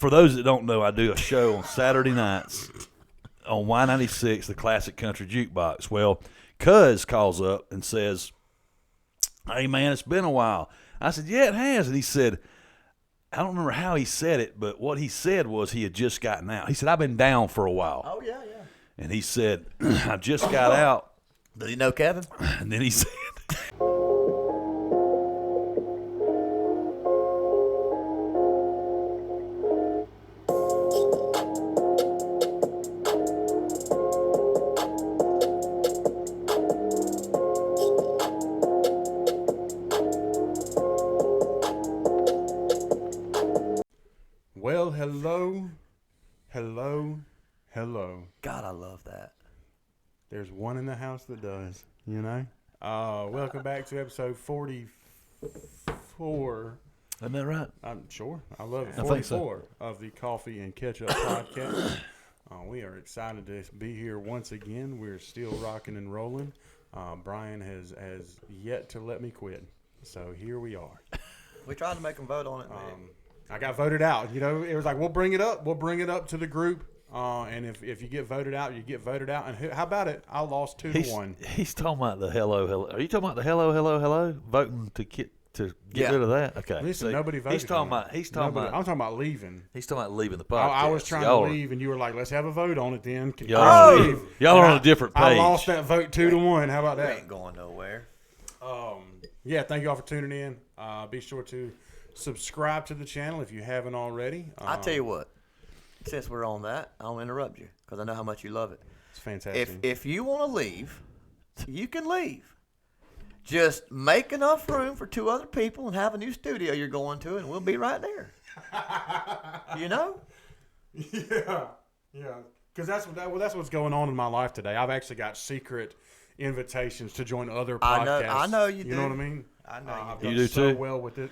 for those that don't know, I do a show on Saturday nights on Y96, the Classic Country Jukebox. Well, Cuz calls up and says, "Hey, man, it's been a while." I said, "Yeah, it has." And he said, I don't remember how he said it, but what he said was he had just gotten out. He said, "I've been down for a while." Oh, yeah. And he said, "I just got out." Does he know Kevin? And then he said, Well, hello. God, I love that. There's one in the house that does, you know? Welcome back to episode 44. isn't that right? I'm sure. I love it. I think so. 44 of the Coffee and Ketchup podcast. We are excited to be here once again. We're still rocking and rolling. Brian has yet to let me quit. So here we are. We tried to make him vote on it, man. I got voted out. You know, it was like, we'll bring it up to the group. And if you get voted out, you get voted out. And how about it? I lost 2-1. He's talking about the hello. Are you talking about the hello? Voting to get rid of that? Okay. Listen, nobody voted. I'm talking about leaving. He's talking about leaving the podcast. I was trying to leave, and you were like, "Let's have a vote on it then." Y'all are on a different page. I lost that vote 2-1. How about We that? ain't going nowhere. Yeah, thank you all for tuning in. Be sure to subscribe to the channel if you haven't already. I tell you what, since we're on that, I'll interrupt you because I know how much you love it. It's fantastic. If you want to leave, you can leave. Just make enough room for 2 other people and have a new studio you're going to, and we'll be right there. You know? Yeah. Because that's what's going on in my life today. I've actually got secret invitations to join other podcasts. I know you do. You know what I mean? I know I've you done do so too. well with it.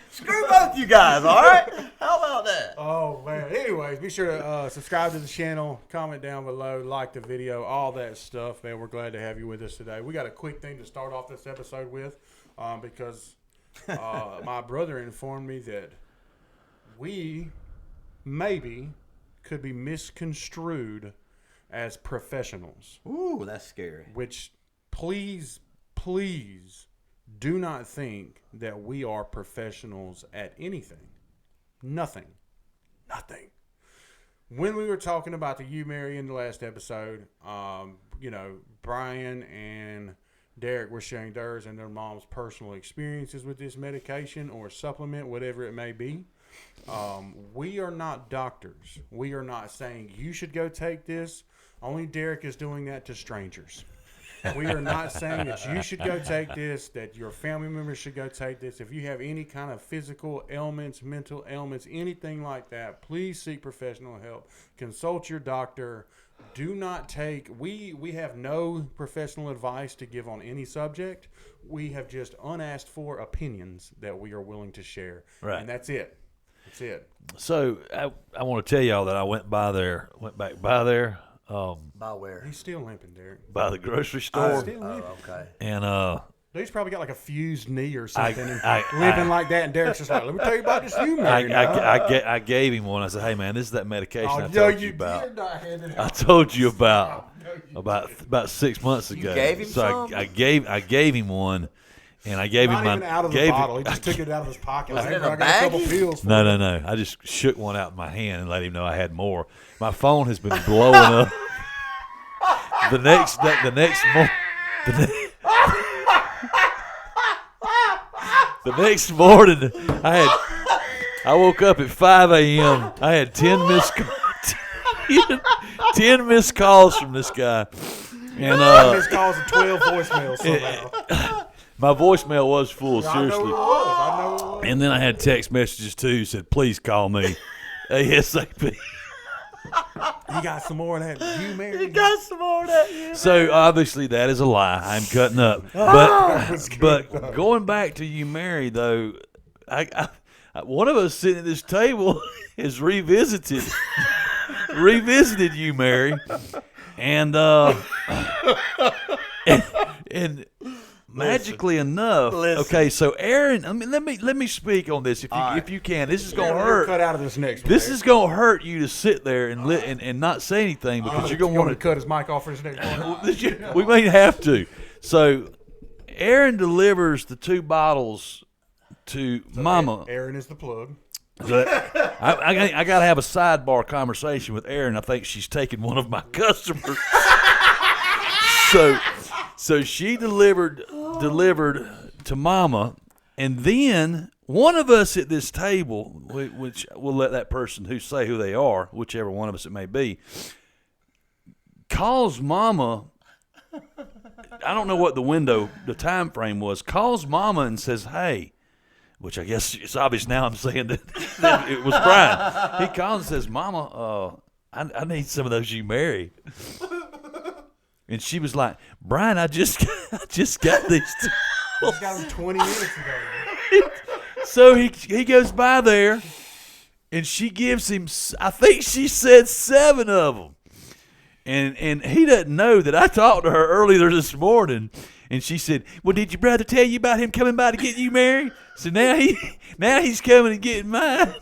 Screw both you guys, all right? How about that? Oh, man. Anyways, be sure to subscribe to the channel, comment down below, like the video, all that stuff, man. We're glad to have you with us today. We got a quick thing to start off this episode with because my brother informed me that we maybe could be misconstrued as professionals. Ooh, that's scary. Which, please do not think that we are professionals at anything. Nothing. When we were talking about the You Mary in the last episode, Brian and Derek were sharing theirs and their mom's personal experiences with this medication or supplement, whatever it may be. We are not doctors. We are not saying you should go take this. Only Derek is doing that to strangers. We are not saying that you should go take this, that your family members should go take this. If you have any kind of physical ailments, mental ailments, anything like that, please seek professional help. Consult your doctor. Do not take, we have no professional advice to give on any subject. We have just unasked for opinions that we are willing to share. Right. And that's it. That's it. So I want to tell y'all that I went back by there. By where? He's still limping, Derek. By the grocery store. Still limping. Oh, okay. And He's probably got like a fused knee or something limping like that. And Derek's just like, let me tell you about this You Mary. I gave him one. I said, "Hey man, this is that medication I told you about. Did not hand it I out. told you about 6 months ago." You gave him so some? I gave him one, and I gave Not him my even out of the bottle. He just took it out of his pocket. Was Like, it in "Hey, a I got a couple baggie?" pills. No. I just shook one out in my hand and let him know I had more. My phone has been blowing up. The next morning, I woke up at 5 a.m. I had 10 missed calls from this guy, and Missed calls and 12 voicemails somehow. my voicemail was full. I know Seriously, it was. and then I had text messages too. Said, "Please call me ASAP." You got some more of that You Mary? Got some more of that. So obviously that is a lie. I'm cutting up. But going back to You Mary though, I one of us sitting at this table has revisited You Mary, and magically enough. Listen. Okay, so Aaron, I mean, let me speak on this if you can. This is gonna hurt. Cut out of this next one. This is gonna hurt you to sit there and not say anything because you're gonna want to cut his mic off for his next one. We may have to. So Aaron delivers the 2 bottles to Mama. Aaron is the plug. I got to have a sidebar conversation with Erin. I think she's taking one of my customers. so she delivered to Mama, and then one of us at this table, which we'll let that person say who they are, whichever one of us it may be, calls Mama. I don't know what the time frame was. Calls Mama and says, "Hey." Which I guess it's obvious now I'm saying that it was Brian. He calls and says, Mama, I need some of those you married. And she was like, Brian, I just got these 2. He's got them 20 minutes ago. So he goes by there, and she gives him, I think she said 7 of them. And he doesn't know that I talked to her earlier this morning. And she said, well, did your brother tell you about him coming by to get you married? So now he's coming and getting mine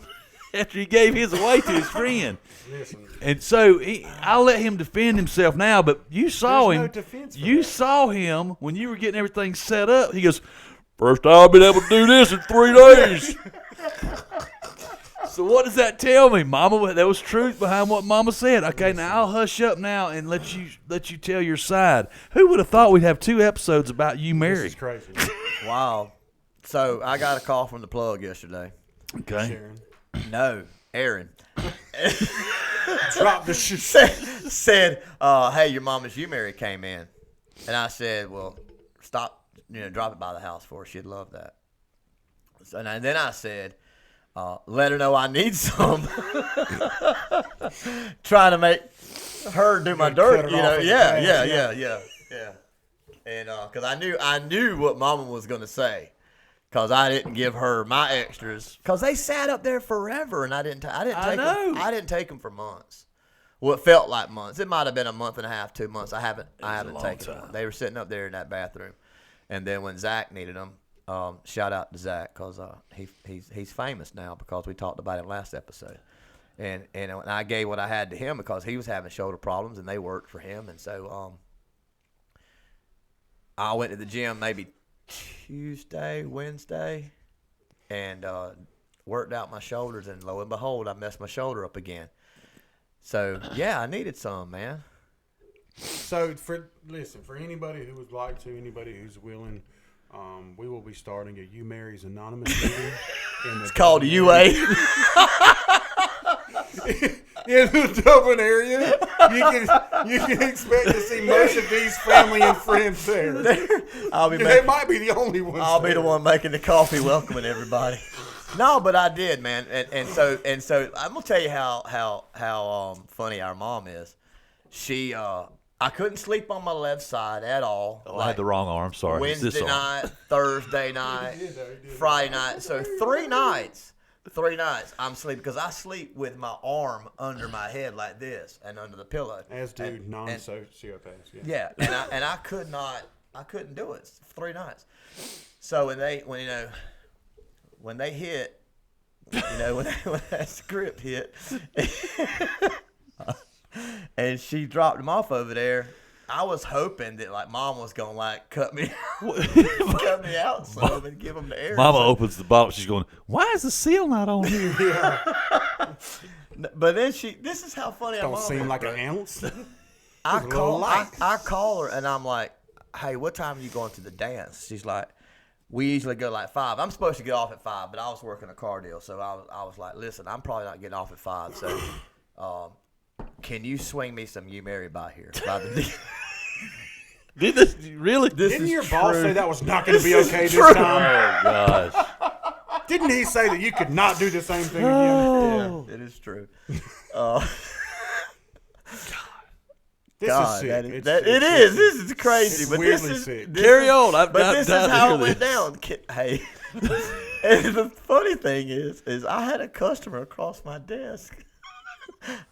after he gave his away to his friend. Listen. And so I'll let him defend himself now, but you saw There's him. no defense for You that. saw him when you were getting everything set up. He goes, first time I've been able to do this in 3 days. So what does that tell me, Mama? There was truth behind what Mama said. Okay, now I'll hush up now and let you tell your side. Who would have thought we'd have 2 episodes about you This married? is crazy. Wow. So I got a call from the plug yesterday. Okay. Sharon. No, Aaron. Drop the shit. said, hey, your Mama's You Mary came in. And I said, well, stop, drop it by the house for her. She'd love that. So, and then I said, let her know I need some. Trying to make her do my dirt, cut it off at the Yeah. And because I knew what Mama was going to say. Because I didn't give her my extras. Because they sat up there forever, and I didn't take them for months. Well, it felt like months. It might have been a month and a half, 2 months. I haven't taken one. They were sitting up there in that bathroom, and then when Zach needed them, shout out to Zach because he's famous now because we talked about it last episode, and I gave what I had to him because he was having shoulder problems and they worked for him, and so I went to the gym maybe Tuesday, Wednesday, and worked out my shoulders, and lo and behold, I messed my shoulder up again. So yeah, I needed some, man. So for anybody who would like to, anybody who's willing, we will be starting a You Mary's Anonymous meeting. It's called UA. In the Dublin area, you can expect to see most of these family and friends there. They might be the only ones. I'll be the one making the coffee, welcoming everybody. No, but I did, man, and so I'm gonna tell you how funny our mom is. She I couldn't sleep on my left side at all. Oh, I had the wrong arm. Sorry. Wednesday night, Thursday night, Friday night. So 3 nights I'm sleeping because I sleep with my arm under my head like this and under the pillow. As do non-sociopaths. Yeah, and I couldn't do it. 3 nights. So when they hit, when that script hit, and she dropped him off over there, I was hoping that like Mom was gonna cut me out some and give them to Aaron. Mama opens the bottle. She's going, why is the seal not on here? But then this is how funny Don't our mom seem is, like bro. an ounce. I call her and I'm like, hey, what time are you going to the dance? She's like, we usually go like 5. I'm supposed to get off at 5, but I was working a car deal, so I was like, listen, I'm probably not getting off at 5, so can you swing me some You Mary by here? Did this really? Didn't your boss say that was not going to be okay this time? Oh gosh! Didn't he say that you could not do the same thing again? Oh. Yeah, it is true. This is sick. It is. This is crazy. It's but weirdly this is sick. Carry on. But this is how it went this. down. Hey, and the funny thing is I had a customer across my desk.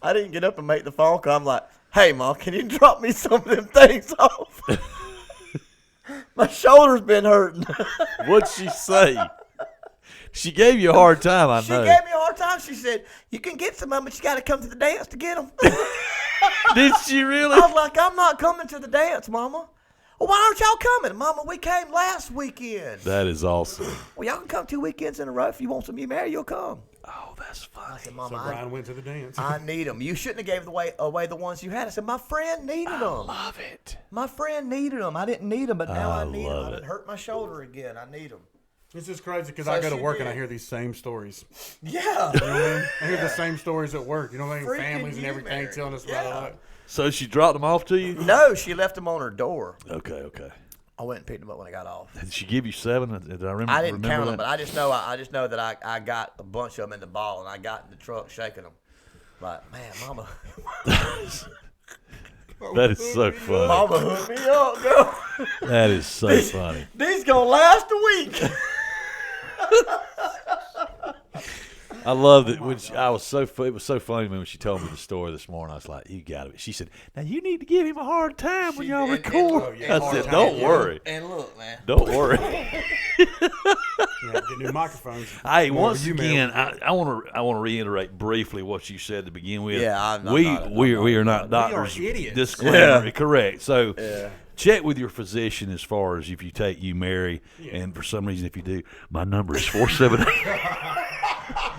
I didn't get up and make the phone call. I'm like, hey, Mom, can you drop me some of them things off? My shoulder's been hurting. What'd she say? She gave you a hard time, I She know. gave me a hard time. She said, "You can get some of them, but you got to come to the dance to get them." Did she really? I was like, "I'm not coming to the dance, Mama." Well, why aren't y'all coming? Mama, we came last weekend. That is awesome. Well, y'all can come 2 weekends in a row. If you want some, you marry, you'll come. Oh, that's funny. I said, So Mama, Brian went to the dance. I need them. You shouldn't have gave away the ones you had. I said, my friend needed them. Love it. My friend needed them. I didn't need them, but now I need them. love I it. didn't hurt my shoulder again. I need them. It's just crazy because So I go to she work and did. I hear these same stories. Yeah. You know what I mean? I hear the same stories at work. You know what I mean? Freaking Families and you, everything Mary. telling us about Yeah. it. So she dropped them off to you? No, she left them on her door. Okay. I went and picked them up when I got off. Did she give you 7? Did I remember? I didn't count them, that? but I just know that I got a bunch of them in the ball, and I got in the truck shaking them. Like, man, Mama. That is so funny. Mama hooked me up, girl. That is so funny. These gonna last a week. I love that. It was so funny when she told me the story this morning. I was like, "You got it." She said, "Now you need to give him a hard time when y'all record." I said, "Don't worry, And look, man. don't worry." Get new microphones. Hey, More once you, again, Mary. I want to reiterate briefly what you said to begin with. Yeah, I'm not- we are not We doctors. are idiots. Disclaimer, Yeah. correct. So. Check with your physician as far as if you take you Mary, and for some reason if you do, my number is 478.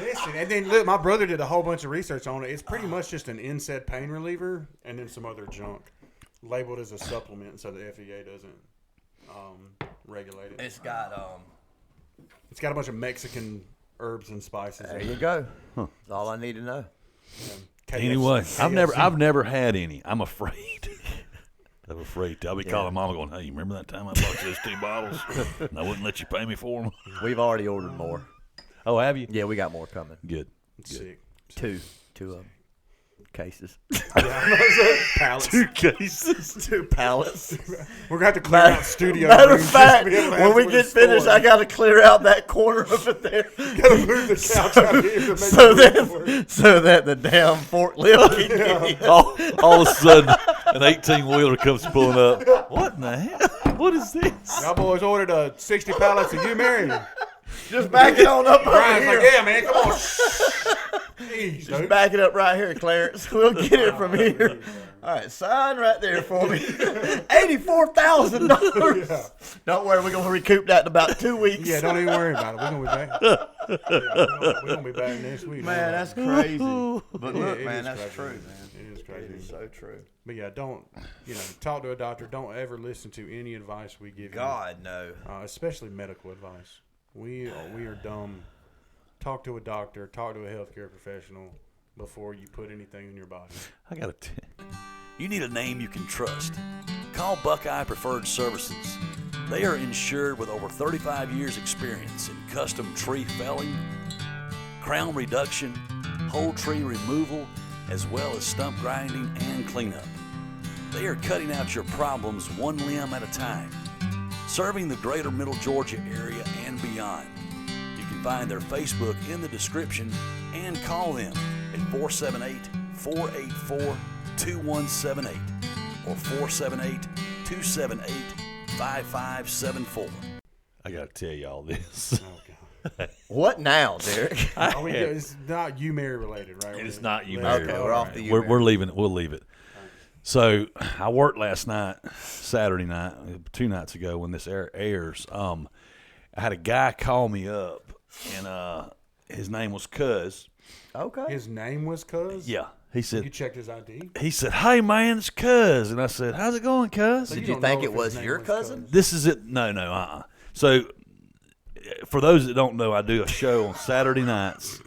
Listen, and then look, my brother did a whole bunch of research on it. It's pretty much just an NSAID pain reliever and then some other junk labeled as a supplement, so the FDA doesn't regulate it. It's got It's got a bunch of Mexican herbs and spices. There in you it. go. That's all I need to know. Anyway, KFC. I've never had any. I'm afraid. I'm afraid. I'll be calling Mama going, "Hey, you remember that time I bought you those 2 bottles and I wouldn't let you pay me for them?" We've already ordered more. Oh, have you? Yeah, we got more coming. Good. Sick. Two of them. Cases. Pallets. 2 cases. 2 pallets. We're going to have to clear out studio. Matter of rooms just fact, to be able to when have we one get finished, stored. I got to clear out that corner of it there. Got to move the couch out here to make so room for it. that the damn forklift can get in. All of a sudden, an 18-wheeler comes pulling up. What in the hell? What is this? Y'all boys ordered 60 pallets of you, Mary. Just back it on up Brian's right like, here. yeah, man, come on. Jeez, Just dude. back it up right here, Clarence. We'll get it from here. All right, sign right there for me. $84,000. Don't worry, we're gonna recoup that in about 2 weeks. Yeah, don't even worry about it. We're gonna be back. We're gonna be back next week. Man, that's crazy. But Yeah, look, it man, is that's crazy. true, man. It is It crazy. is so true. But yeah, don't talk to a doctor. Don't ever listen to any advice we give God, no. you, especially medical advice. We are dumb. Talk to a doctor. Talk to a healthcare professional before you put anything in your body. I got to You need a name you can trust. Call Buckeye Preferred Services. They are insured with over 35 years experience in custom tree felling, crown reduction, whole tree removal, as well as stump grinding and cleanup. They are cutting out your problems one limb at a time, serving the greater Middle Georgia area and beyond. You can find their Facebook in the description and call them at 478-484-2178 or 478-278-5574. I got to tell y'all this. Oh God. What now, Derek? It's not you, Mary related, right? It's not you, Mary. Mary. Okay, we're off the you, We're Mary. leaving it. We'll leave it. So I worked last night, Saturday night, 2 nights ago when this airs. I had a guy call me up, and his name was Cuz. Okay. His name was Cuz? Yeah, he You said. checked his ID? He said, "Hey man, it's Cuz," and I said, "How's it going, Cuz?" Did you you don't think know it if was his name your was cousin? Cuz. This is it. No. So, for those that don't know, I do a show on Saturday nights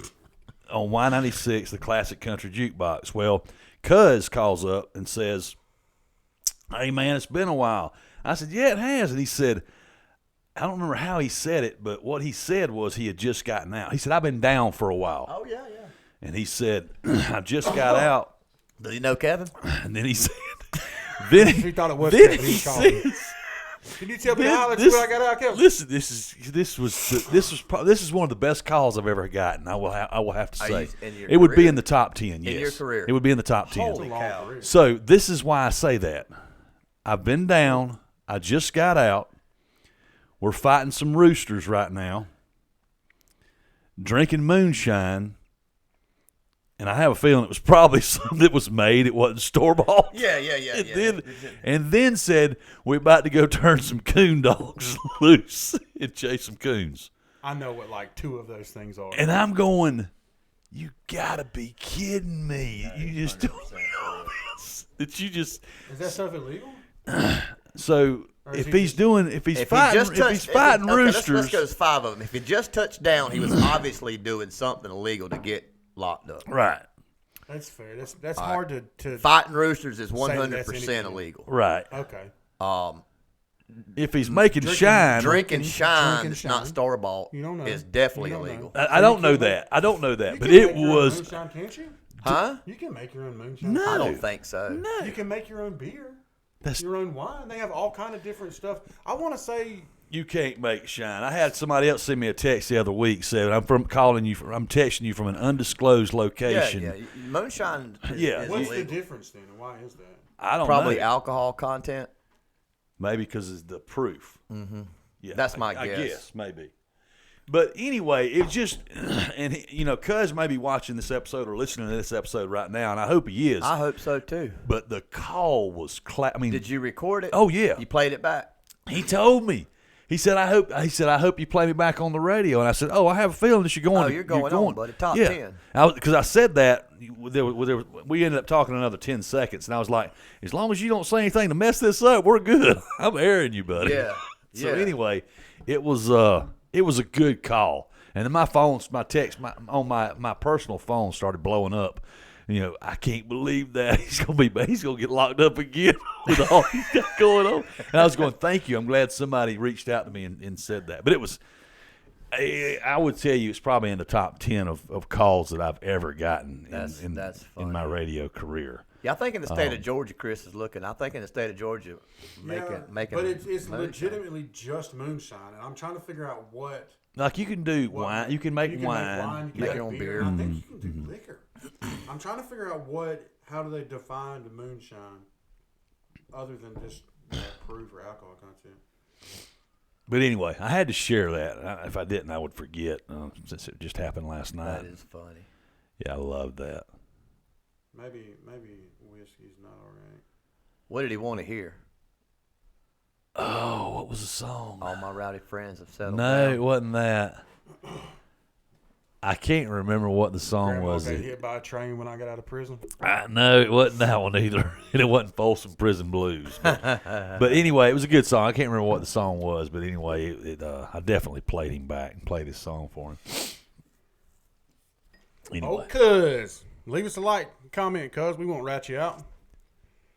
on Y96, the classic country jukebox. Well, Cuz calls up and says, "Hey man, it's been a while." I said, "Yeah, it has." And he said, I don't remember how he said it, but what he said was he had just gotten out. He said, "I've been down for a while." Oh, yeah. And he said, "I just got out." Do you know Kevin? And then he said, then He thought it was then Kevin. he He called me. says, Can you tell me how much this, I got out, Kevin? listen, this is one of the best calls I've ever gotten. I will have to Are say you- in your it would be career? in the top 10. Yes, your career? it would be in the top 10. Holy cow. So this is why I say that. I've been down. I just got out. We're fighting some roosters right now, drinking moonshine, and I have a feeling it was probably something that was made. It wasn't store-bought. Yeah. And then said, we're about to go turn some coon dogs loose and chase some coons. I know what like 2 of those things are. And I'm going, you got to be kidding me. You just don't know this. That you just... Is that stuff illegal? So... If he's fighting roosters, let's go as 5 of them. If he just touched down, he was obviously doing something illegal to get locked up. Right. That's fair. That's hard to fighting roosters is say 100% illegal. Right. Okay. If he's making shine, drinking shine that's not store bought is definitely illegal. I don't know that. But it was. Moonshine, can't you? Huh? You can make your own moonshine. No. I don't think so. No. You can make your own beer. That's, your own wine. They have all kind of different stuff. I want to say you can't make shine. I had somebody else send me a text the other week said I'm texting you from an undisclosed location. Yeah. Moonshine. Is What's illegal. the difference then? And why is that? I don't Probably know. alcohol content. Maybe because it's the proof. Mm-hmm. Yeah, That's my I guess. guess maybe. But anyway, it just, and Cuz may be watching this episode or listening to this episode right now, and I hope he is. I hope so too. But the call was Did you record it? Oh yeah. You played it back? He told me. He said, I hope you play me back on the radio. And I said, I have a feeling that you're going. Oh, you're going on, buddy. Top 10. Because I said that. We ended up talking another 10 seconds. And I was like, as long as you don't say anything to mess this up, we're good. I'm airing you, buddy. Yeah. So anyway, it was a good call. And then my personal phone started blowing up. I can't believe that he's gonna get locked up again with all he's got going on. And I was going, thank you. I'm glad somebody reached out to me and said that. But it was, I would tell you, it's probably in the top 10 of calls that I've ever gotten in my radio career. Yeah, I think in the state of Georgia, Chris is looking. I think in the state of Georgia, making. But it's legitimately just moonshine, and I'm trying to figure out what. Like you can do wine, you can make wine, make your own beer. I think you can do liquor. I'm trying to figure out how do they define the moonshine, other than just proof or alcohol content. But anyway, I had to share that. If I didn't, I would forget since it just happened last night. That is funny. Yeah, I love that. Maybe whiskey's not all right. What did he want to hear? Oh, what was the song? All my rowdy friends have settled No, down. it wasn't that. I can't remember what the song Grandma was. got hit by a train when I got out of prison. No, it wasn't that one either. And it wasn't Folsom Prison Blues. But anyway, it was a good song. I can't remember what the song was, but anyway, I definitely played him back and played his song for him. Anyway. Oh, cuz. Leave us a like, comment, cuz. We won't rat you out.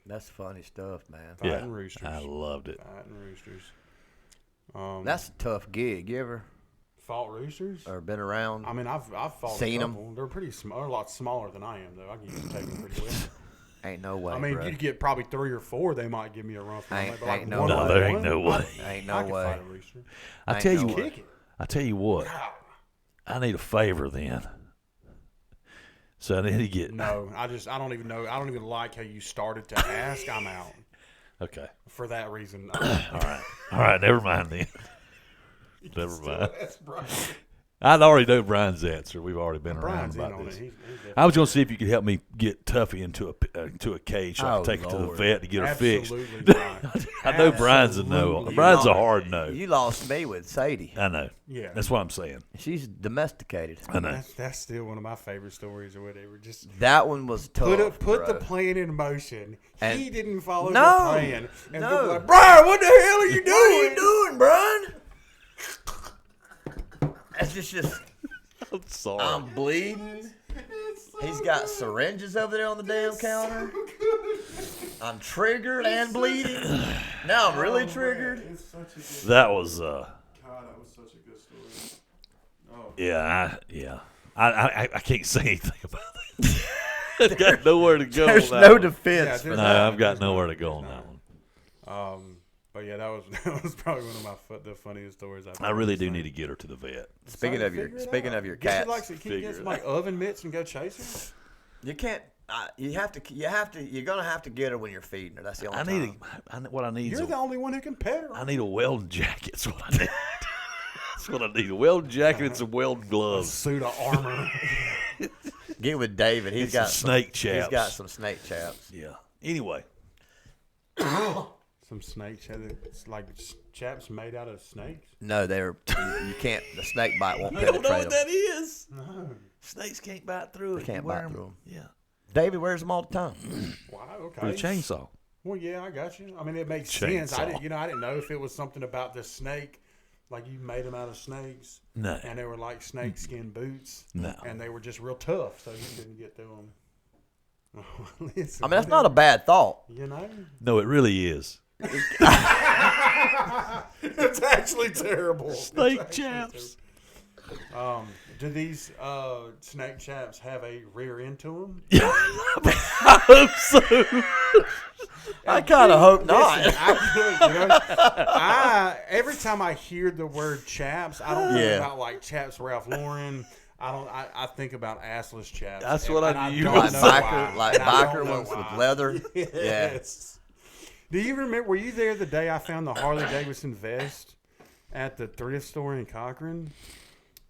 That's funny stuff, man. Fighting roosters. I loved it. Fighting roosters. That's a tough gig. You ever fought roosters? or been around? I mean, I've fought Seen a 'em? couple. They're pretty small. They're a lot smaller than I am, though. I can usually take them pretty well. Ain't no way. I mean, bro. you get probably 3 or 4, they might give me a run for my money. But like ain't no one way. on there ain't one, no way. Ain't I no can way. fight a rooster. I tell you no what. Kick it. I tell you what. I need a favor then. So I need to get. No, I don't even know. I don't even like how you started to ask. I'm out. Okay. For that reason. All right. Never mind then. Never mind. That's Brian. I already know Brian's answer. We've already been Brian's around in about on this. it. He's I was going to see if you could help me get Tuffy into a cage so I Oh, can take her to the Lord. vet to get her fixed. Absolutely right. I know Brian's a no. Absolutely. Brian's a hard no. You lost me with Sadie. I know. Yeah. That's what I'm saying. She's domesticated. I know. That's still one of my favorite stories or whatever. Just That one was tough. put bro. the plan in motion. And- he didn't follow No. the plan. And No. people like, Brian, what the hell are you doing? What are you doing, Brian? That's just I'm sorry. I'm bleeding. He's got syringes over there on the damn counter. I'm triggered and bleeding. Now I'm really triggered. It's such a good That was God, that was such a good story. Oh. yeah. I can't say anything about that. I've got nowhere to go. There's on that no one. defense. Yeah, for No, that. I've got nowhere to go on that one. But yeah, that was probably one of the funniest stories I've I ever really do seen. need to get her to the vet. Speaking of your Guess cats, Can you Figure get it some like oven mitts and go chase her? you can't You're gonna have to get her when you're feeding her. That's the only time. What I need. You're the only one who can pet her. I need a welding jacket. That's what I need. That's what I need. A welding jacket and some welding gloves. A suit of armor. Get with David. He's got some snake chaps. He's got some snake chaps. Yeah. Anyway. Some snake chaps. It's like chaps made out of snakes. No, you can't. The snake bite won't I penetrate don't know what them. that is. No. Snakes can't bite through it. They can't You wear bite through them. Yeah. David wears them all the time. Wow. Okay. With a chainsaw. Well, yeah, I got you. I mean, it makes Chainsaw. sense. I didn't know if it was something about the snake, like you made them out of snakes. No. And they were like snake skin boots. No. And they were just real tough, so you couldn't get through them. Listen, I mean, that's not a bad thought. You know? No, it really is. It's actually terrible. Snake chaps. Do these snake chaps have a rear end to them? Yeah, I hope so. I kind of hope not. Every time I hear the word chaps, I don't think about like chaps Ralph Lauren. I think about assless chaps. That's what I knew. Like biker ones with leather. Yes. Do you remember? Were you there the day I found the Harley Davidson vest at the thrift store in Cochran?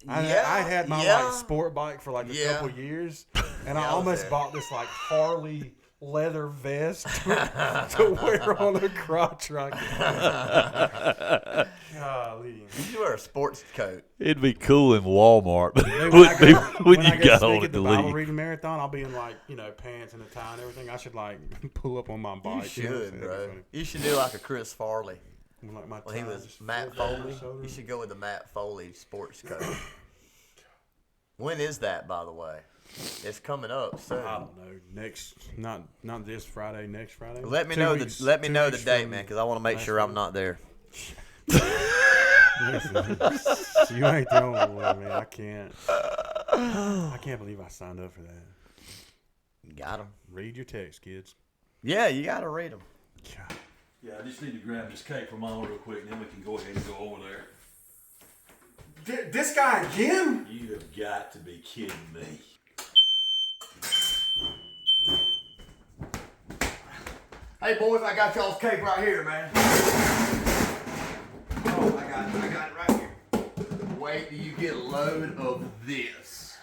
I had my like sport bike for like a couple years, and I almost bought this like Harley leather vest to wear on a crotch rocket. Golly. You should wear a sports coat. It'd be cool in Walmart, but it When wouldn't be when I you go got speak on at at the the Bible league. reading marathon, I'll be in like pants and a tie and everything. I should like pull up on my bike. You know, should, so bro. that'd be You should do like a Chris Farley. funny. Like my When he tie was just Matt folds over Foley. my shoulder. You should go with the Matt Foley sports coat. When is that, by the way? It's coming up soon. I don't know. Not this Friday. Next Friday. Let me 2 know weeks- the 2 weeks date, from man, because I want to make sure I'm not there. Listen, you ain't the only one, man. I can't believe I signed up for that. Got him. Read your text, kids. Yeah, you got to read them. God. Yeah, I just need to grab this cake from Mom real quick, and then we can go ahead and go over there. This guy again? You have got to be kidding me. Hey, boys, I got y'all's cake right here, man. Oh, I got it right here. Wait till you get a load of this.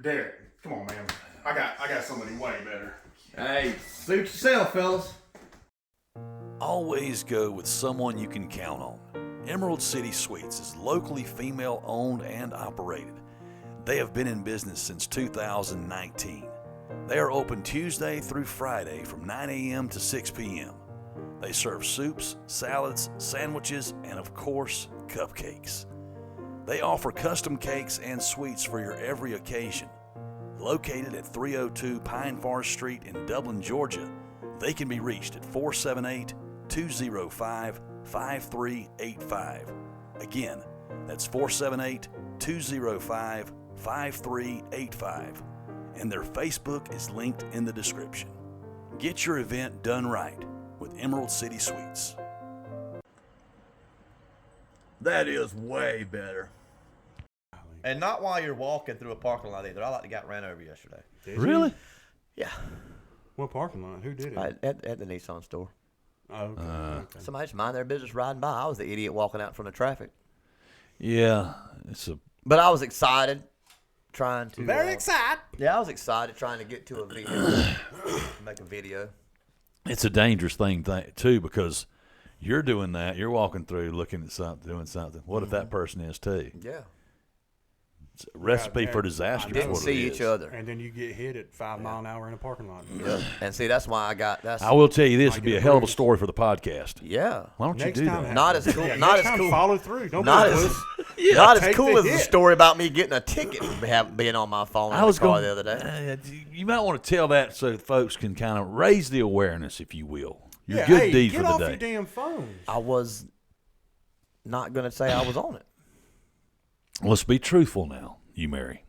Derek, come on, man. I got somebody way better. Hey, suit yourself, fellas. Always go with someone you can count on. Emerald City Sweets is locally female owned and operated. They have been in business since 2019. They are open Tuesday through Friday from 9 a.m. to 6 p.m. They serve soups, salads, sandwiches, and of course, cupcakes. They offer custom cakes and sweets for your every occasion. Located at 302 Pine Forest Street in Dublin, Georgia, they can be reached at 478-205-5385. Again, that's 478-205-5385. And their Facebook is linked in the description. Get your event done right with Emerald City Sweets. That is way better. And not while you're walking through a parking lot either. I like the guy ran over yesterday. Really? Yeah. What parking lot? Who did it? At the Nissan store. Oh, okay. Somebody just mind their business riding by. I was the idiot walking out from the traffic. Yeah, But I was excited trying to... Very excited. Yeah, I was excited trying to get to a video. Make a video. it's a dangerous thing too, because you're doing that. You're walking through, looking at something, doing something. What if that person is too? Yeah. It's a recipe Yeah, for disaster. Didn't is what see it each is. other. And then you get hit at 5 mile an hour in a parking lot. Yep. And see, that's why I will tell you this Might would be get a hell of a bruised. story for the podcast. Yeah. Why don't Next you do time, that? Not as cool. Yeah, not next as time, cool. follow through. Don't Not be a as, puss. not as take cool the as the hit. story about me getting a ticket being on my phone in the car the other day. You might want to tell that so folks can kind of raise the awareness, if you will. Your Yeah, good hey, deed get for off the your day. damn phone. I was not going to say I was on it. Let's be truthful now, you Mary.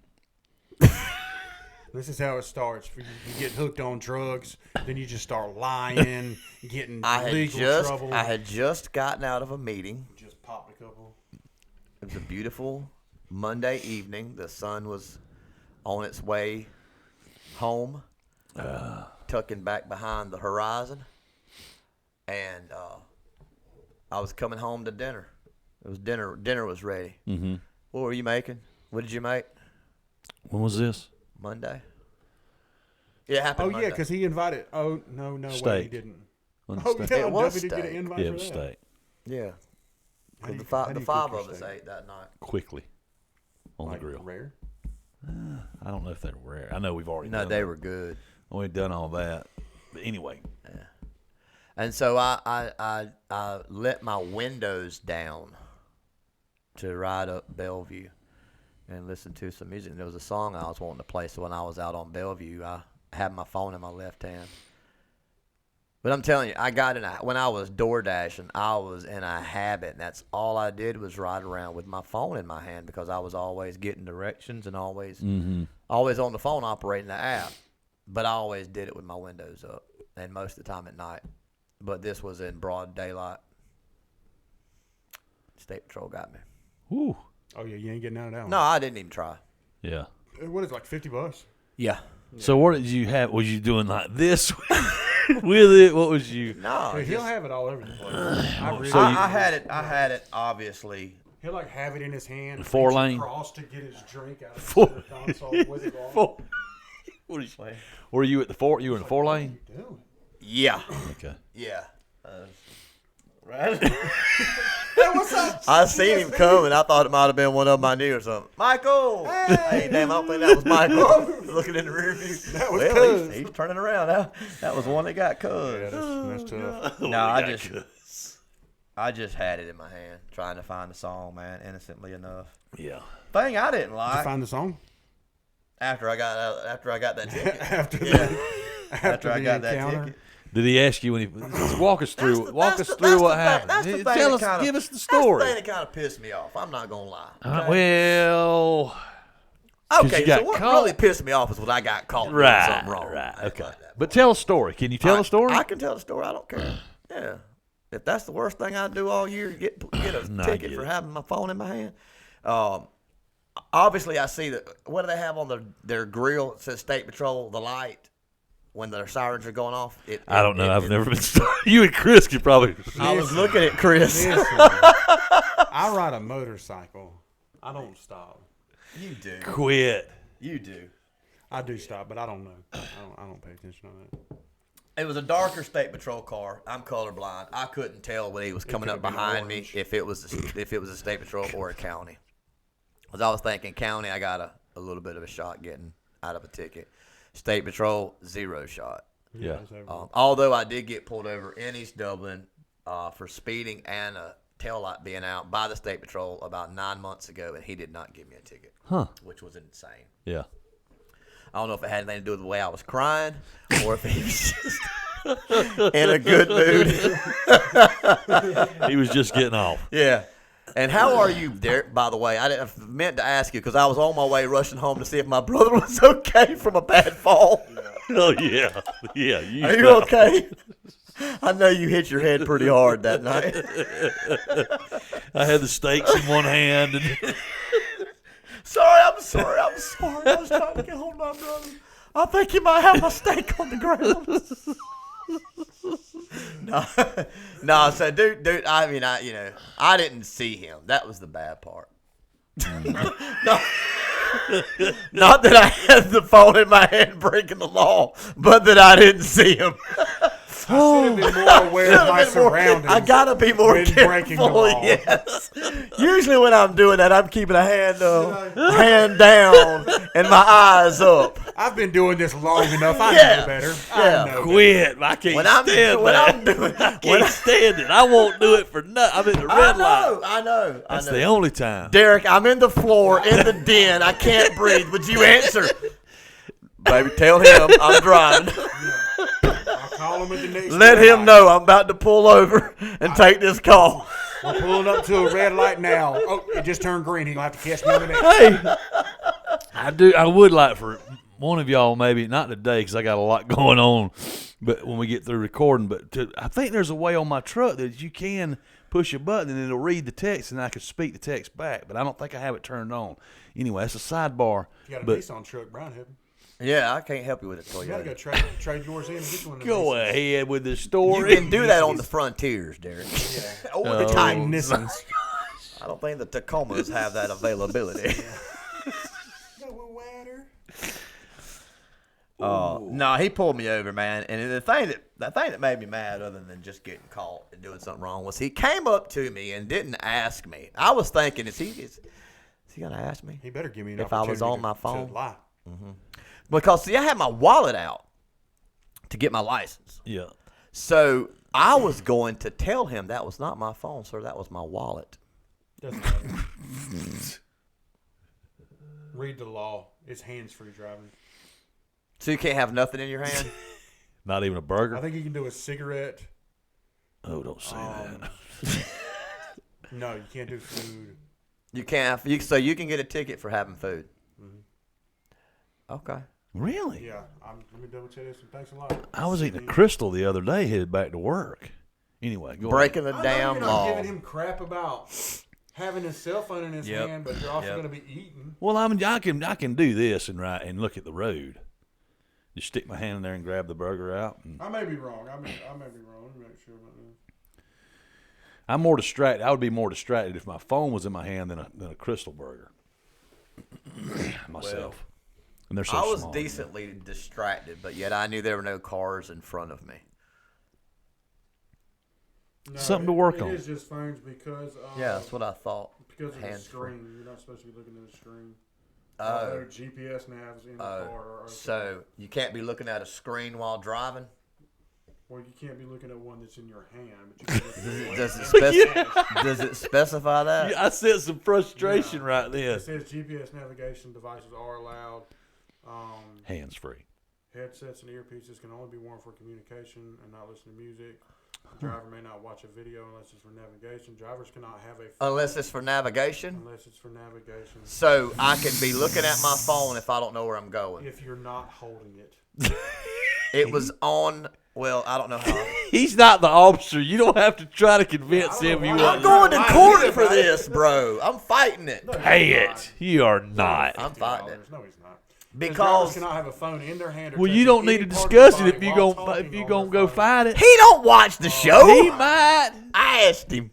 This is how it starts. You get hooked on drugs, then you just start lying, getting legal trouble. I had just gotten out of a meeting. Just popped a couple. It was a beautiful Monday evening. The sun was on its way home, tucking back behind the horizon, and I was coming home to dinner. It was dinner. Dinner was ready. Mm-hmm. What were you making? What did you make? When was this? Monday. Yeah, it happened. Oh Monday. yeah, because he invited. Oh no, Steak. wait, he didn't. On Oh steak. yeah, It was Debbie did get steak. an invite Yeah, it for was that. steak. Yeah. How do you- The how do the you five cook of your us steak? ate that night. Quickly on Like the grill. rare. I don't know if they were rare. I know we've already No, done they that. were good. We've done all that. But anyway, And so I let my windows down to ride up Bellevue and listen to some music. And there was a song I was wanting to play. So when I was out on Bellevue, I had my phone in my left hand. But I'm telling you, when I was door dashing, I was in a habit. And that's all I did was ride around with my phone in my hand because I was always getting directions and always on the phone operating the app. But I always did it with my windows up, and most of the time at night. But this was in broad daylight. State Patrol got me. whew, Oh yeah, you ain't getting out of that one. No, I didn't even try. yeah. What is it, like $50? Yeah. So what did you have? Was you doing like this with it? What was you? No. Dude, he'll have it all over the place. I really, So you- I had it. I had it. Obviously. he'll like have it in his hand. Four reach lane? across to get his drink out of the Four- center console with it on. Four, what is, were you at the four? You were in the four lane? What are you doing? Yeah. Okay. Yeah. Right. Hey, what's up? I seen him come, and I thought it might have been one of them I knew or something. Michael. Hey, damn! I don't think that was Michael. Looking in the rear view. That was well, Cuz. he's turning around. That was one that got Cuz. Yeah, that's tough. No, I just had it in my hand, trying to find the song, man. Innocently enough. Yeah. Thing I didn't Did you like find the song? after I got that ticket. After After I the got that encounter? ticket. Did he ask you when he walk us through? That's Walk us the- through that's what the thing- happened. that's the thing Tell that us. kinda- Give us the That's story. the thing that kind of pissed me off. I'm not gonna lie. Well, Okay, you got so what caught. really pissed me off is when I got caught doing right, something wrong. right, I ain't okay. like that. But tell a story. Can you tell a story? I can tell the story. I don't care. Yeah. If that's the worst thing I do all year, get a No, I ticket get for it. having my phone in my hand. Obviously, I see that. What do they have on their grill? It says State Patrol, the light. When their sirens are going off, I don't know. I've never been started. You and Chris could probably. I was looking at Chris. Listen, I ride a motorcycle. I don't stop. You do. Quit. You do. I do stop, but I don't know. I don't pay attention to that. It was a darker State Patrol car. I'm colorblind. I couldn't tell when he was coming up could've been behind me orange. if it was a State Patrol or a county. Because I was thinking county, I got a little bit of a shot getting out of a ticket. State Patrol, 0 shot. Yeah. That's everywhere. Although I did get pulled over in East Dublin for speeding and a taillight being out by the State Patrol about 9 months ago, and he did not give me a ticket, which was insane. Yeah. I don't know if it had anything to do with the way I was crying or if he was just in a good mood. He was just getting off. Yeah. And how are you, Derek, by the way? I meant to ask you because I was on my way rushing home to see if my brother was okay from a bad fall. Oh yeah. Yeah. Are you okay? I know you hit your head pretty hard that night. I had the stakes in one hand. And I'm sorry. I was trying to get hold of my brother. I think he might have my steak on the ground. No. So, dude. I mean, I didn't see him. That was the bad part. No, not that I had the phone in my hand breaking the law, but that I didn't see him. I should have been more aware of my surroundings. I gotta be more when breaking the careful. law. Yes. Usually when I'm doing that, I'm keeping a hand down and my eyes up. I've been doing this long enough. I Yeah. know better. Yeah. I know quit. I can't stand that. I can't stand it. I won't do it for nothing. I'm in the red light. I know. That's the only time. Derek, I'm in the floor in the den. I can't breathe. Would you answer? Baby, tell him I'm driving. I'll call him at the next Let red him light. know I'm about to pull over and take this call. We're pulling up to a red light now. Oh, it just turned green. He's going to have to catch me on the next. Hey, I would like for one of y'all, maybe not today because I got a lot going on, But when we get through recording, I think there's a way on my truck that you can push a button and it'll read the text and I can speak the text back. But I don't think I have it turned on. Anyway, that's a sidebar. You got a Nissan truck, Brian, have you? Yeah, I can't help you with it, Toyota. You gotta go trade yours in and get you one of Go these. ahead with the story. You can do that on the Frontiers, Derek. Yeah. Or the Titans. Nissans. I don't think the Tacomas have that availability. No, he pulled me over, man. And the thing that made me mad, other than just getting caught and doing something wrong, was he came up to me and didn't ask me. I was thinking, is he gonna ask me? He better give me an if I was on my to phone. lie. Mm-hmm. Because see, I had my wallet out to get my license. Yeah. So I was going to tell him that was not my phone, sir. That was my wallet. Doesn't matter. Read the law. It's hands-free driving. So you can't have nothing in your hand? Not even a burger? I think you can do a cigarette. Oh, don't say that. No, you can't do food. You can't. So you can get a ticket for having food. Mm-hmm. Okay. Really? Yeah. Let me double check this. Thanks a lot. I was eating a Crystal the other day, headed back to work. Anyway, go breaking on. the damn you're law. not giving him crap about having his cell phone in his hand, but you're also going to be eating. Well, I can do this and look at the road. Just stick my hand in there and grab the burger out. I may be wrong. I may be wrong. Let me make sure about this. I'm more distracted. I would be more distracted if my phone was in my hand than a Crystal burger. Myself. And they're so I was small, decently distracted, but yet I knew there were no cars in front of me. No, Something to work on. It is just phones because. Yeah, that's what I thought. Because of the Hands screen. You're not supposed to be looking at the screen. Oh. GPS navs in the car. So you can't be looking at a screen while driving? Well, you can't be looking at one that's in your hand. But you can Does it specify that? I sense some frustration right then. It says GPS navigation devices are allowed. Hands free. Headsets and earpieces can only be worn for communication and not listen to music. The driver may not watch a video unless it's for navigation. Drivers cannot have unless it's for navigation? Unless it's for navigation. So I can be looking at my phone if I don't know where I'm going. If you're not holding it. It was on. Well, I don't know how. He's not the officer. You don't have to try to convince him you I'm want. going to court for this, bro. I'm fighting it. Pay it. You are not. I'm fighting it. No, he's not. Because drivers cannot have a phone in their hand. Or Well, you don't need to discuss it if you gonna go fight it. he don't watch the show. He might. I asked him.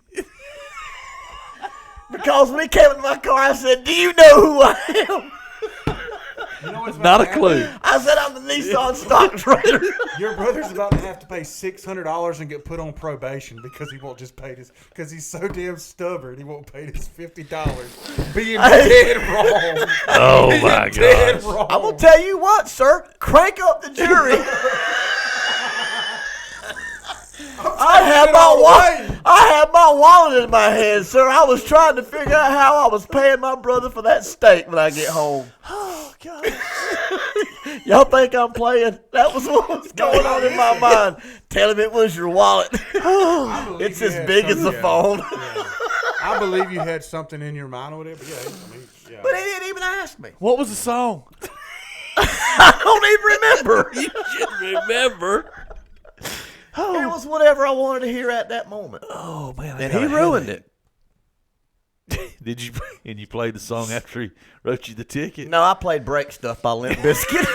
Because when he came in my car, I said, "Do you know who I am?" You know what's Not about a to clue. happen? I said, "I'm the Nissan stock trader." Your brother's about to have to pay $600 and get put on probation because he won't just pay his. Because he's so damn stubborn, he won't pay his $50. Being dead wrong. Oh my Dead God. wrong. I'm gonna tell you what, sir. Crank up the jury. I had my wallet in my hand, sir. I was trying to figure out how I was paying my brother for that steak when I get home. Oh God. Y'all think I'm playing? That was what was going on in my mind. Tell him it was your wallet. It's as big as the phone. Yeah. I believe you had something in your mind or whatever. Yeah. But he didn't even ask me. What was the song? I don't even remember. You should remember. It was whatever I wanted to hear at that moment. Oh man. And he ruined it. Did you? And you played the song after he wrote you the ticket? No, I played Break Stuff by Limp Bizkit.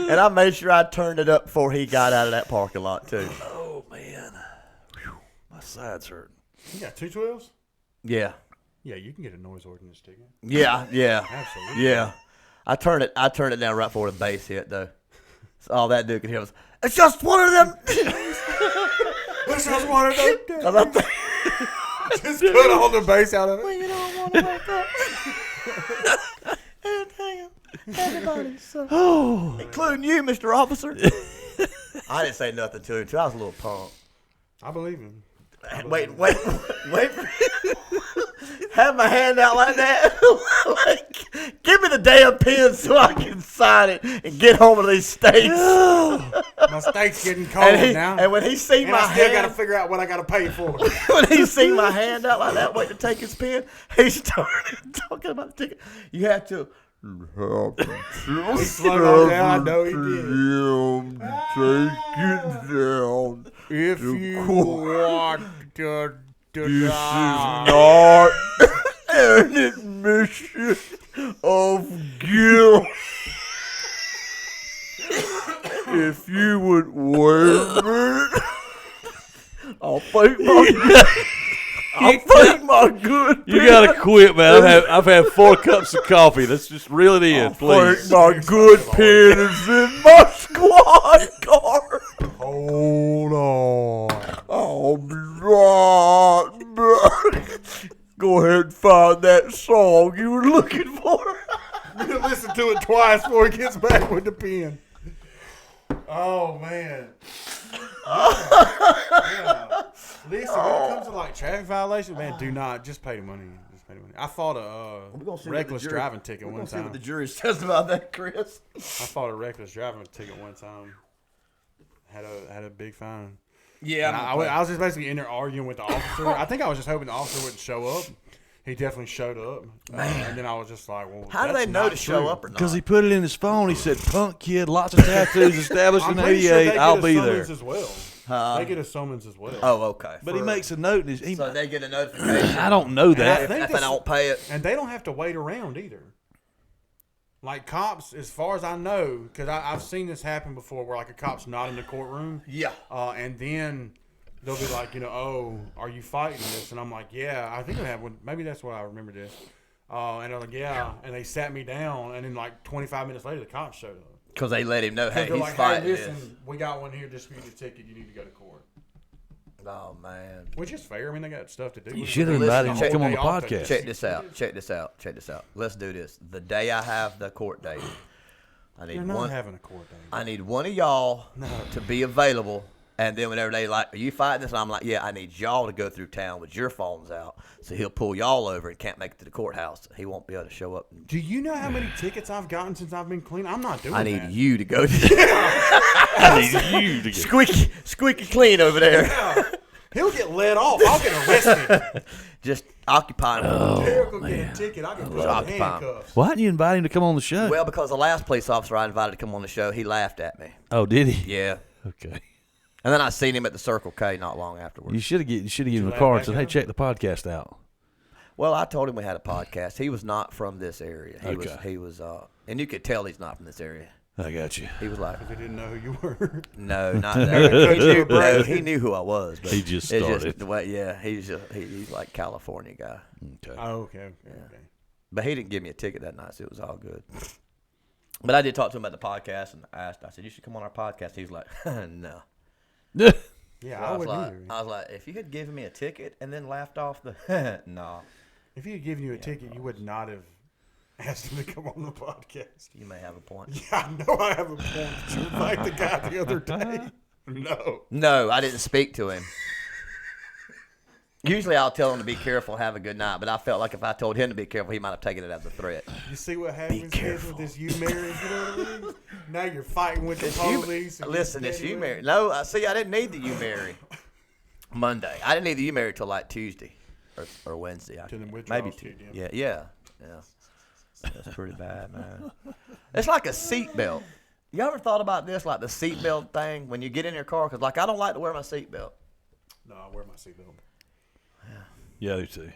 And I made sure I turned it up before he got out of that parking lot, too. Oh man. Whew. My side's hurting. You got 212s? Yeah. Yeah, you can get a noise ordinance ticket. Yeah. Absolutely. Yeah. I turned it down right before the bass hit, though. So all that dude could hear was, "It's just one of them." It's just one of them. 'Cause I think- Just cut all the bass out of it. You don't want to wake up. Everybody, so. Including you, Mr. Officer. I didn't say nothing to him, too. I was a little punk. I believe him. Wait. Have my hand out like that. Like, give me the damn pen so I can sign it and get home to these steaks. My steak's getting cold now. And when he seen And my I still hand, got to figure out what I got to pay for. when he seen my hand out like that, waiting to take his pen, he started talking about the ticket. You have to He slowed on down. I know he did. Take it down. If you want to This is die. not an admission of guilt. If you would wait a minute, I'll fake my good. You gotta quit, man. I've had 4 cups of coffee. Let's just reel it in, please. Fake my good pen is in my squad car. Hold on. I'll be right back. Go ahead and find that song you were looking for. Listen to it twice before he gets back with the pen. Oh, man. Yeah. Listen, when it comes to like traffic violations, man, do not just pay the money. Just pay the money. I fought a reckless driving ticket one See what time. the jury says about that, Chris. I fought a reckless driving ticket one time. Had a big fine. Yeah, And I was just basically in there arguing with the officer. I think I was just hoping the officer wouldn't show up. He definitely showed up. And then I was just like, well, how do that's they know not to show true. up or not? Because he put it in his phone. He said, "Punk kid, lots of tattoos established I'm in pretty sure '88. they I'll get a be there." summons as well. They get a summons as well. Oh, okay. But he makes a note. And he, So they get a notification. I don't know I that. think if I don't pay it. And they don't have to wait around either. Like cops, as far as I know, because I've seen this happen before where like a cop's not in the courtroom. Yeah. And then they'll be like, oh, are you fighting this? And I'm like, yeah, I think I have one. Maybe that's why I remember this. And they're like, yeah. And they sat me down. And then like 25 minutes later, the cops showed up. Because they let him know, hey, They're he's like, fighting hey, this. listen, we got one here. Dispute the ticket. You need to go to court. Oh, man. Which is fair. I mean, they got stuff to do. You should have invited him to come on the podcast. Check this out. Let's do this. The day I have the court date, You're not having a court date. I need one of y'all to be available. And then whenever they like, are you fighting this? And I'm like, yeah, I need y'all to go through town with your phones out. So he'll pull y'all over and can't make it to the courthouse. He won't be able to show up. Do you know how many tickets I've gotten since I've been clean? I'm not doing that. I need you to go to I need you to get. squeaky clean over there. Yeah. He'll get let off. I'll get arrested. Just occupy him. Derek will get a ticket. I'll get put in Occupy him. handcuffs. Why didn't you invite him to come on the show? Well, because the last police officer I invited to come on the show, he laughed at me. Oh, did he? Yeah. Okay. And then I seen him at the Circle K not long afterwards. You should have given him a laugh card back and said, at "Hey, him? check the podcast out." Well, I told him we had a podcast. He was not from this area. Okay. He was, and you could tell he's not from this area. I got you. He was like, They didn't know who you were. no, not that. No, he knew who I was. But He just it's started. the way, yeah, he's like California guy. Okay. Oh, okay. But he didn't give me a ticket that night, so it was all good. But I did talk to him about the podcast, and I said, you should come on our podcast. He was like, no. Yeah, So I was wouldn't like, either. I was like, if you had given me a ticket and then laughed off the, no, If he had given you a ticket, you would not have asked him to come on the podcast. you may have a point. Yeah, I know I have a point. Did you invite the guy the other day? No. No, I didn't speak to him. Usually I'll tell him to be careful, have a good night, but I felt like if I told him to be careful, he might have taken it as a threat. You see what happens kids, with this you married, you know what I mean? Now you're fighting with the It's you, police. and listen, you're it's you dead married. No, see, I didn't need the you marry Monday. I didn't need the you marry till like Tuesday or Wednesday. Till them withdrawals Maybe kicked in. Yeah. That's pretty bad, man. It's like a seatbelt. You ever thought about this, like the seatbelt thing when you get in your car? Because, like, I don't like to wear my seatbelt. No, I wear my seatbelt. Yeah, I do too.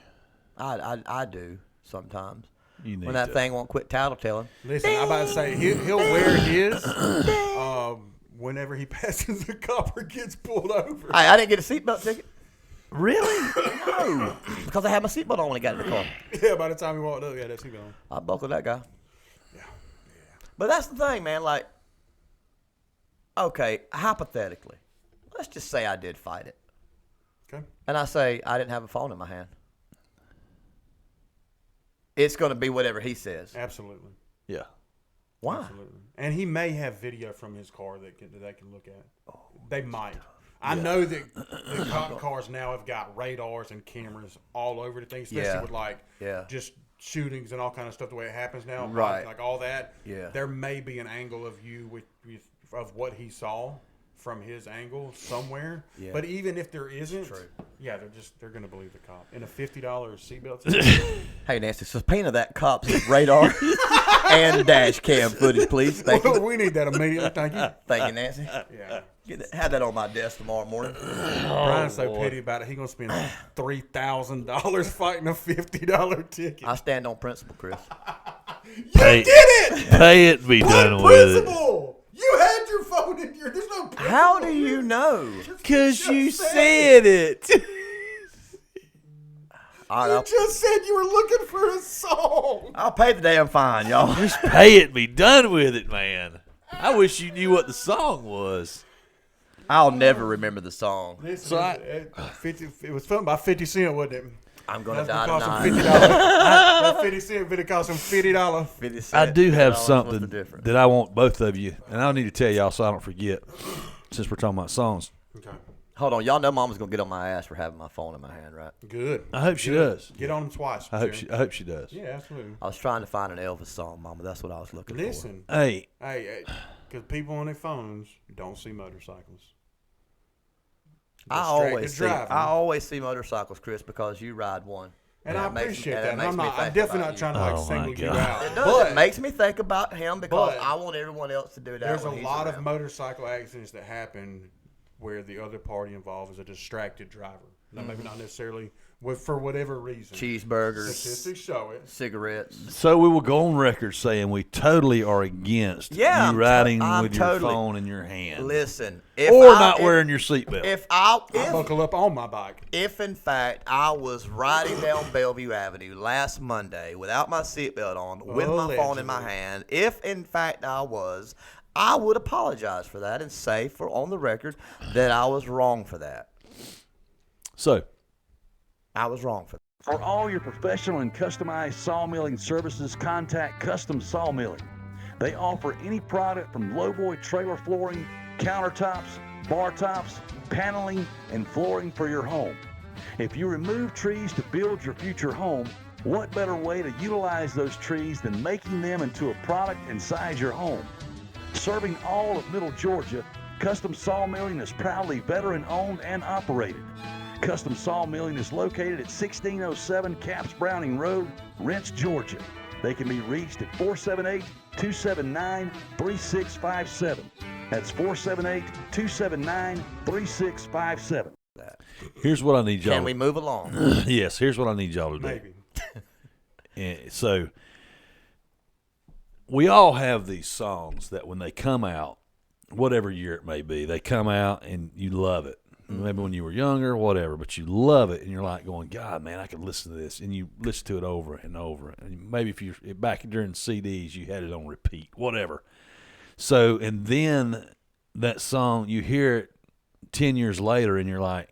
I do sometimes. You need When that to. thing won't quit tattletelling. Listen, I'm about to say he'll wear his whenever he passes the cop or gets pulled over. Hey, I didn't get a seatbelt ticket. Really? No, because I had my seatbelt on when I got in the car. Yeah, by the time he walked up, he had that seatbelt on. I buckled that guy. Yeah. But that's the thing, man. Like, okay, hypothetically, let's just say I did fight it. Okay. And I say I didn't have a phone in my hand. It's going to be whatever he says. Absolutely. Yeah. Why? Absolutely. And he may have video from his car that they can look at. They might. I know that the cop cars now have got radars and cameras all over the thing, especially with like just shootings and all kind of stuff the way it happens now. Right. Like all that. Yeah. There may be an angle of you of what he saw from his angle somewhere. Yeah. But even if there isn't, True. yeah, they're gonna believe the cop. And a $50 seatbelt. Hey, Nancy, subpoena that cop's radar and dash cam footage, please. Thank you. We need that immediately. Thank you. Thank you, Nancy. Yeah. Have that on my desk tomorrow morning. Brian's so petty about it. He's gonna spend $3,000 fighting a $50 ticket. I stand on principle, Chris. Pay it. Pay it. Be done with it. Principle. You had your phone in your. There's no. Principle. How do you know? Because you said it. All You right, just said you were looking for a song. I'll pay the damn fine, y'all. Just pay it. Be done with it, man. I wish you knew what the song was. I'll never remember the song. Listen, So it was something by 50 Cent, wasn't it? I'm gonna That's die gonna cost him tonight. $50. That 50 Cent video cost him $50. 50 I cents, do have $10, what's something the difference? that I want both of you, and I need to tell y'all so I don't forget, since we're talking about songs. Okay. Hold on, y'all know Mama's gonna get on my ass for having my phone in my hand, right? Good. I hope she Good. does. Get on him twice. I hope Jerry. she does. Yeah, absolutely. I was trying to find an Elvis song, Mama. That's what I was looking Listen, Hey, hey, because people on their phones don't see motorcycles. for. Distracted driving. I always see motorcycles, Chris, because you ride one. And I it makes me- appreciate and that. it And makes I'm me not. I'm think definitely about not you. trying to like Oh, my single you God. out. It does. But It makes me think about him because but I want everyone else to do that. there's a when he's lot of around. motorcycle accidents that happen where the other party involved is a distracted driver. Now, maybe not necessarily for whatever reason. cheeseburgers, Statistics show it. cigarettes. so we will go on record saying we totally are against Yeah, you riding I'm with your totally- phone in your hand. Listen, Or not wearing your seatbelt. I buckle up on my bike. If in fact I was riding down Bellevue Avenue last Monday without my seatbelt on, with my phone in my Allegedly. hand, if in fact I was, I would apologize for that and say for on the record that I was wrong for that. So, I was wrong for that. For all your professional and customized sawmilling services, contact Custom Sawmilling. They offer any product from lowboy trailer flooring, countertops, bar tops, paneling, and flooring for your home. If you remove trees to build your future home, what better way to utilize those trees than making them into a product inside your home? Serving all of Middle Georgia, Custom Sawmilling is proudly veteran-owned and operated. Custom Sawmilling is located at 1607 Caps Browning Road, Wrench, Georgia. They can be reached at 478-279-3657. That's 478-279-3657. here's what I need y'all. Can we move along? Yes, here's what I need y'all to do. Maybe. And so we all have these songs that when they come out, whatever year it may be, they come out and you love it. Maybe when you were younger, whatever, but you love it and you're like going, God, man, I could listen to this. And you listen to it over and over. And maybe if you back during CDs, you had it on repeat, whatever. So, and then that song, you hear it 10 years later and you're like,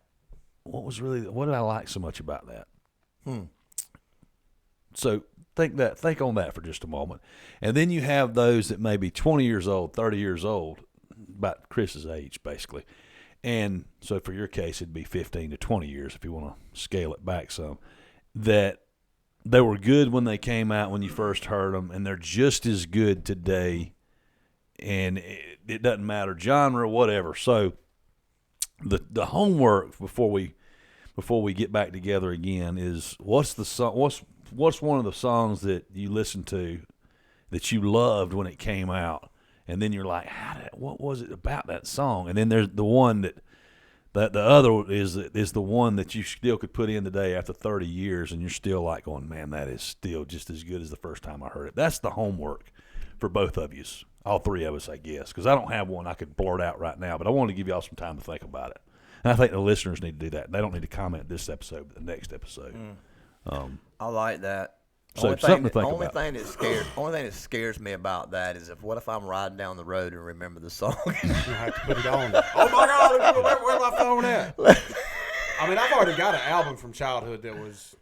what did I like so much about that? So think on that for just a moment. And then you have those that may be 20 years old, 30 years old, about Chris's age, basically. And so for your case, it'd be 15 to 20 years if you want to scale it back some, that they were good when they came out when you first heard them, and they're just as good today, and it doesn't matter, genre, whatever. So the homework before we get back together again is what's the song, what's one of the songs that you listened to that you loved when it came out? And then you're like, what was it about that song? And then there's the one that the other is the one that you still could put in today after 30 years, and you're still like going, man, that is still just as good as the first time I heard it. That's the homework for both of you, all three of us, I guess, because I don't have one I could blurt out right now, but I wanted to give y'all some time to think about it. And I think the listeners need to do that. They don't need to comment this episode, but the next episode. I like that. So something to think only about. thing that scares me about that is what if I'm riding down the road and remember the song? You have to put it on. Oh my God! Where's my phone at? I mean, I've already got an album from childhood that was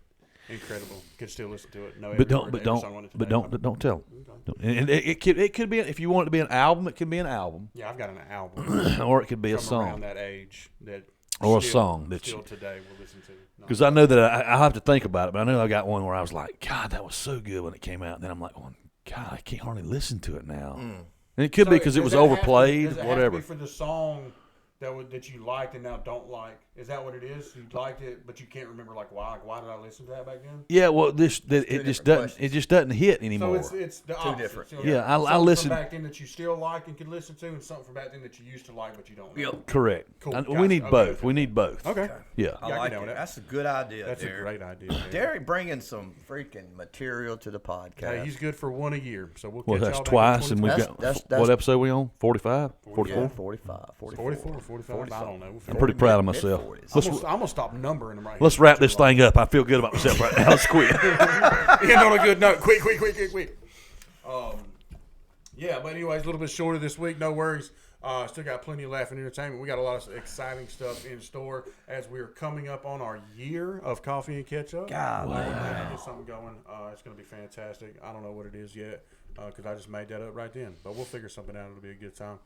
incredible. Could still listen to it. Know every word, every song on it today. Don't tell them. And it could be, if you want it to be an album, it can be an album, Yeah, I've got an album or it could be a from around song, that age that or a still- song that still you. today we'll listen to. No. Because I know that I have to think about it, but I know I got one where I was like, God, that was so good when it came out. And then I'm like, oh, God, I can't hardly listen to it now. And it could be because it was Does that have to- overplayed, does it have to whatever. be for the song that you liked and now don't like? Is that what it is? You liked it, but you can't remember like why? Like, why did I listen to that back then? Yeah, well, it just doesn't hit anymore. So it's the opposite. different. So, Yeah, I something listened from back then that you still like and can listen to, and something from back then that you used to like but you don't. Know. Correct. Cool. We Gotcha. need Okay, both. okay. We need both. Okay. Yeah. I Yeah, I like can it. know that. That's a good idea. That's Derek. a great idea. Derek. Derek bringing some freaking material to the podcast. Hey, he's good for one a year, so we'll Well, catch that's y'all back twice, in and we've 2020. got That's- what episode we on? 45? 44? Yeah, 45, 44, 45. I don't know. I'm pretty proud of myself. Mid-40s. I'm gonna stop numbering them right here. Let's wrap this thing up. I feel good about myself right now. Let's quit. End on a good note. Quick. Yeah, but anyways, a little bit shorter this week. No worries. Still got plenty of laughing entertainment. We got a lot of exciting stuff in store as we are coming up on our year of Coffee and Ketchup. God, We're gonna get something going. It's going to be fantastic. I don't know what it is yet because I just made that up right then. But we'll figure something out. It'll be a good time.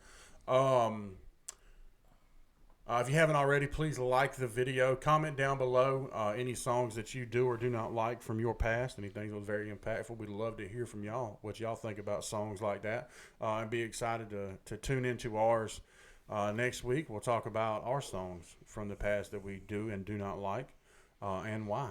If you haven't already, please like the video. Comment down below any songs that you do or do not like from your past. Anything that was very impactful. We'd love to hear from y'all, what y'all think about songs like that. And be excited to tune into ours next week. We'll talk about our songs from the past that we do and do not like and why.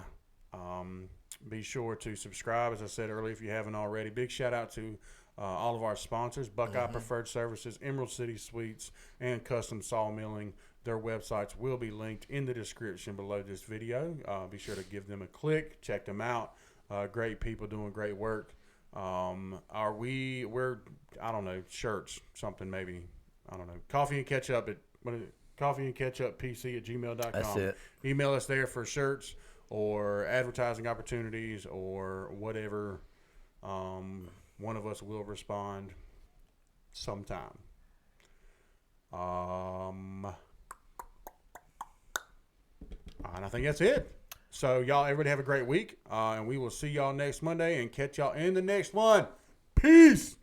Be sure to subscribe, as I said earlier, if you haven't already. Big shout out to all of our sponsors, Buckeye Preferred Services, Emerald City Suites, and Custom Sawmilling. Their websites will be linked in the description below this video. Be sure to give them a click. Check them out. Great people doing great work. We're I don't know, shirts, something maybe. I don't know. Coffee and Ketchup at coffeeandcatchuppc@gmail.com. That's it. Email us there for shirts or advertising opportunities or whatever. One of us will respond sometime. And I think that's it. So y'all, everybody have a great week. And we will see y'all next Monday and catch y'all in the next one. Peace.